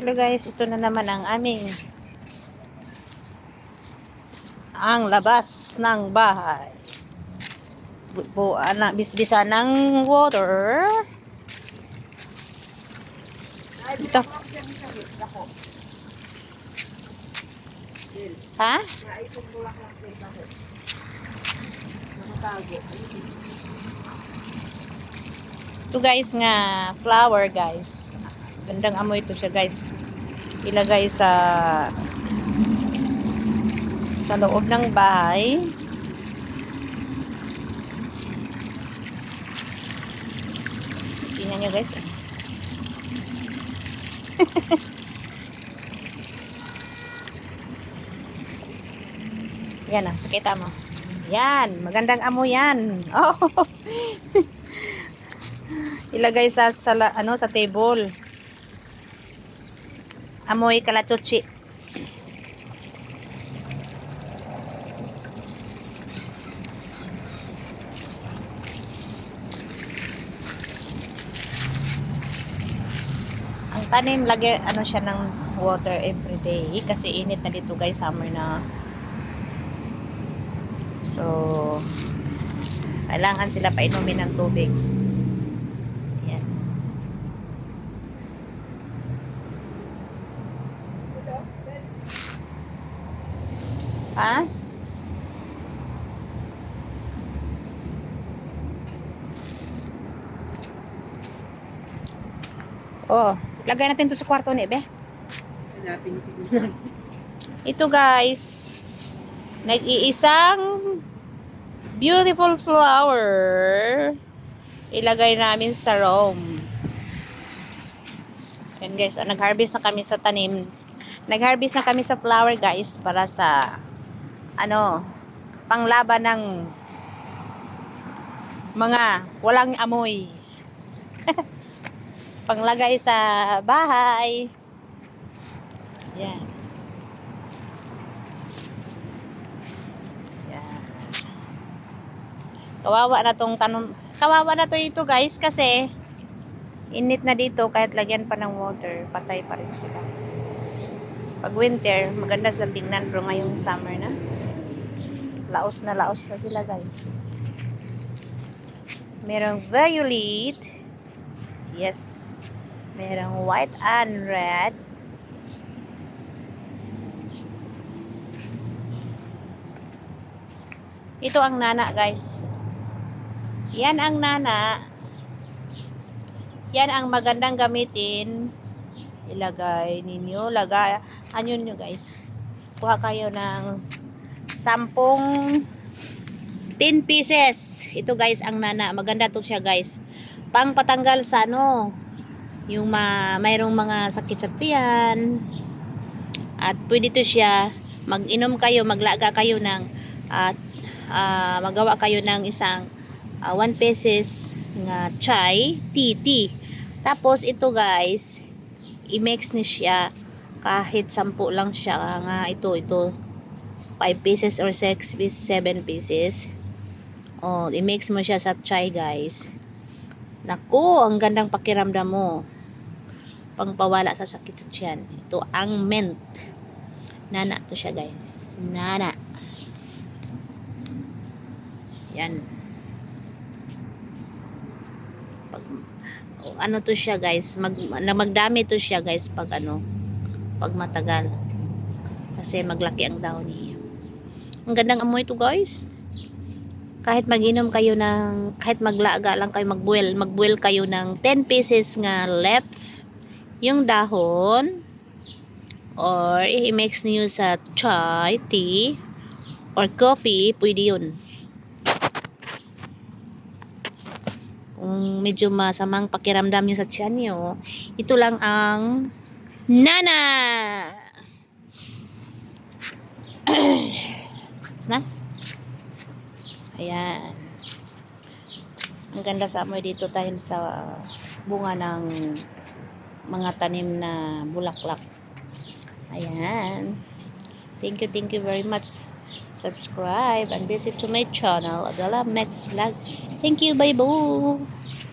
Hello guys, ito na naman ang ang labas ng bahay. Buuan na bisbisa ng water. Ito. Ha? Ito guys nga flower guys. Gandang amoy ito siya guys. Ilagay sa loob ng bahay. Tingnan nyo guys. Yan pakita mo. Yan, magandang amoy yan. Oh. Ilagay sa table. Amoy kalachuchi. Ang tanim lagi siya ng water every day kasi init na dito guys, summer na. So kailangan sila painumin ng tubig. Yan. Ha? Oh, lagay natin to sa kwarto ni Be. Ito guys, nag-iisang beautiful flower. Ilagay namin sa room. Yan guys, nag-harvest na kami sa tanim. Nag-harvest na kami sa flower guys para sa panglaban ng mga walang amoy. Panglagay sa bahay. Yan. Yan. Kawawa na to ito guys kasi init na dito kahit lagyan pa ng water, patay pa rin sila. Pag winter, maganda sila tingnan pero ngayong summer na. Laos na sila guys. Merong violet. Yes. Merong white and red. Ito ang nana guys. Yan ang nana. Yan ang magandang gamitin. Ilagay ninyo. Nyo guys. Kuha kayo ng 10 pieces. Ito guys ang nana. Maganda to siya guys. Pang patanggal sa yung mayroong mga sakit sa tiyan. At pwede to siya mag-inom kayo, maglaga kayo ng magawa kayo ng isang 1 pieces nga chai tea. Tapos ito guys, i-mix ni siya kahit 10 lang siya nga ito 5 pieces or 6 pieces, 7 pieces. Oh, i-mix mo siya sa chai guys. Naku, ang gandang pakiramdam mo. Pangpawala sa sakit sa tiyan. Ito ang mint. Nana to siya guys. Nana. Yan. To siya guys. Magdami to siya guys pag matagal. Kasi maglaki ang dahon niya. Ang gandang amoy to guys. Kahit mag-inom kayo kahit maglaga lang kayo, mag-boil kayo ng 10 pieces nga left yung dahon, or i-mix niyo sa chai, tea, or coffee, pwede yun. Kung medyo masamang pakiramdam nyo sa tiyan nyo, ito lang ang nana! Na? Ayan. Ang ganda sa amoy dito tayo sa bunga ng mga tanim na bulaklak. Ayan. Thank you very much. Subscribe and visit to my channel, Adela Max Vlog. Thank you. Bye-bye.